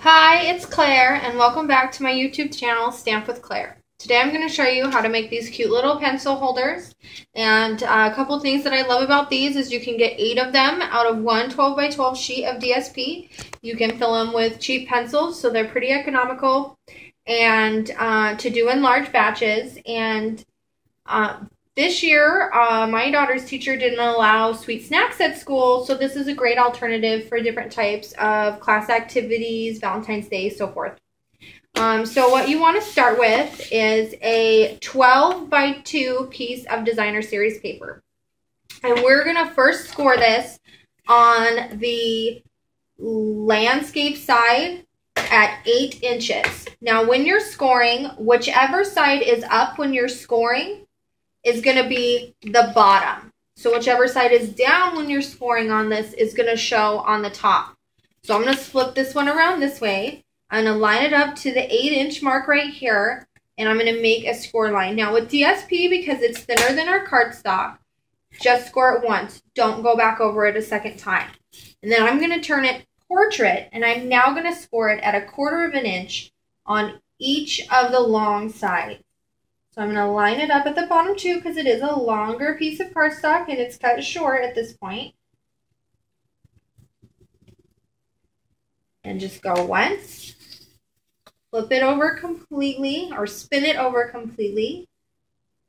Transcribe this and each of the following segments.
Hi, it's Claire, and welcome back to my YouTube channel, Stamp with Claire. Today I'm going to show you how to make these cute little pencil holders, and a couple things that I love about these is you can get 8 of them out of one 12 by 12 sheet of DSP. You can fill them with cheap pencils, so they're pretty economical, and to do in large batches. And this year, my daughter's teacher didn't allow sweet snacks at school, so this is a great alternative for different types of class activities, Valentine's Day, so forth. So what you want to start with is a 12 by 2 piece of designer series paper. And we're going to first score this on the landscape side at 8 inches. Now when you're scoring, whichever side is up when you're scoring is going to be the bottom. So whichever side is down when you're scoring on this is going to show on the top. So I'm going to flip this one around this way. I'm going to line it up to the 8-inch mark right here, and I'm going to make a score line. Now with DSP, because it's thinner than our cardstock, just score it once. Don't go back over it a second time. And then I'm going to turn it portrait, and I'm now going to score it at 1/4 of an inch on each of the long sides. So I'm going to line it up at the bottom too, because it is a longer piece of cardstock and it's cut short at this point. And just go once. Flip it over completely or spin it over completely.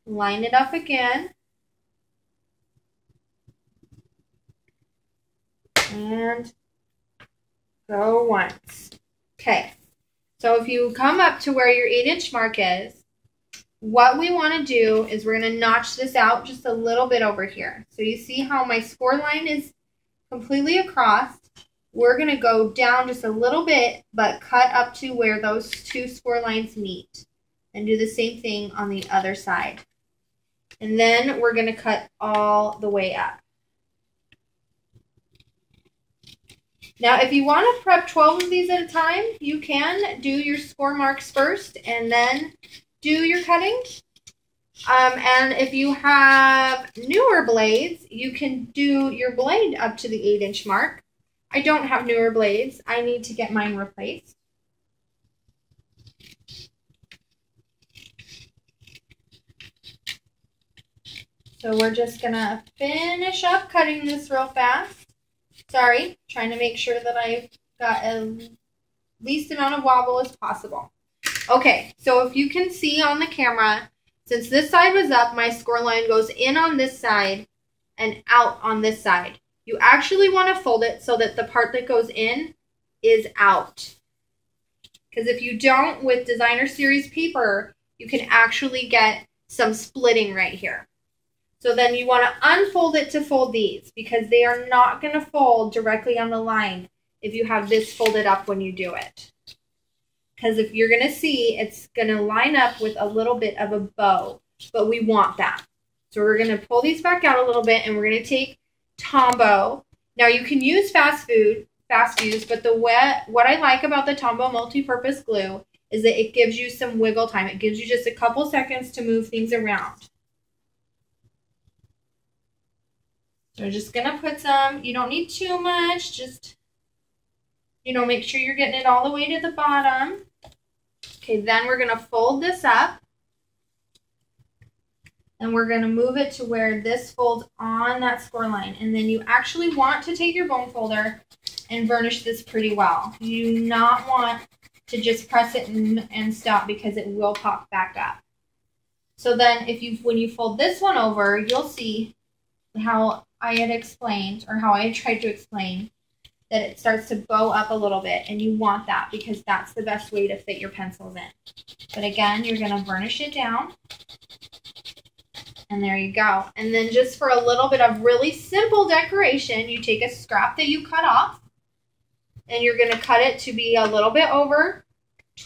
Line it up again. And go once. Okay. So if you come up to where your 8-inch mark is, what we want to do is we're going to notch this out just a little bit over here. So you see how my score line is completely across. We're going to go down just a little bit, but cut up to where those two score lines meet. And do the same thing on the other side. And then we're going to cut all the way up. Now, if you want to prep 12 of these at a time, you can do your score marks first and then do your cutting. And if you have newer blades, you can do your blade up to the 8-inch mark. I don't have newer blades. I need to get mine replaced. So we're just going to finish up cutting this real fast. Sorry, trying to make sure that I've got a least amount of wobble as possible. Okay, so if you can see on the camera, since this side was up, my score line goes in on this side and out on this side. You actually want to fold it so that the part that goes in is out. Because if you don't, with designer series paper, you can actually get some splitting right here. So then you want to unfold it to fold these, because they are not going to fold directly on the line if you have this folded up when you do it. Because if you're going to see, it's going to line up with a little bit of a bow, but we want that. So we're going to pull these back out a little bit, and we're going to take Tombow. Now you can use fast fuse, but what I like about the Tombow multi-purpose glue is that it gives you some wiggle time. It gives you just a couple seconds to move things around. So we're just going to put some, you don't need too much, just, make sure you're getting it all the way to the bottom. Okay, then we're going to fold this up. And we're going to move it to where this folds on that score line. And then you actually want to take your bone folder and burnish this pretty well. You do not want to just press it and stop, because it will pop back up. So then when you fold this one over, you'll see how I had explained, or how I had tried to explain, that it starts to bow up a little bit, and you want that because that's the best way to fit your pencils in. But again, you're going to burnish it down, and there you go. And then just for a little bit of really simple decoration, you take a scrap that you cut off, and you're going to cut it to be a little bit over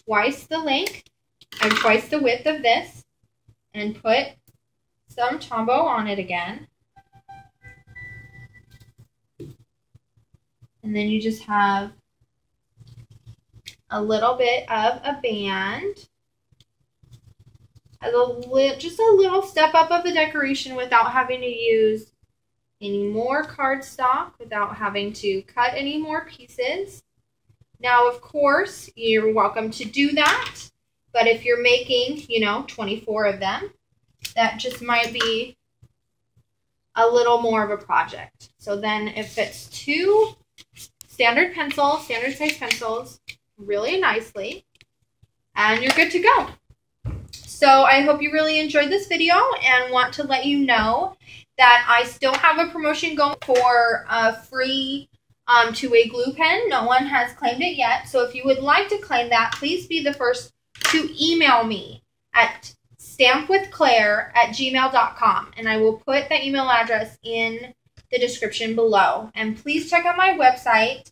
twice the length and twice the width of this, and put some Tombow on it again. And then you just have a little bit of a band. Just a little step up of the decoration without having to use any more cardstock, without having to cut any more pieces. Now, of course, you're welcome to do that, but if you're making, 24 of them, that just might be a little more of a project. So then it fits 2 standard size pencils really nicely, and you're good to go. So I hope you really enjoyed this video and want to let you know that I still have a promotion going for a free two-way glue pen. No one has claimed it yet. So if you would like to claim that, please be the first to email me at stampwithclaire@gmail.com, and I will put that email address in the description below. And please check out my website,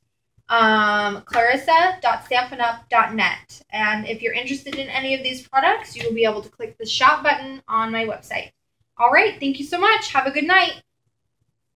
clarissa.stampinup.net. And if you're interested in any of these products, you will be able to click the shop button on my website. All right, thank you so much. Have a good night.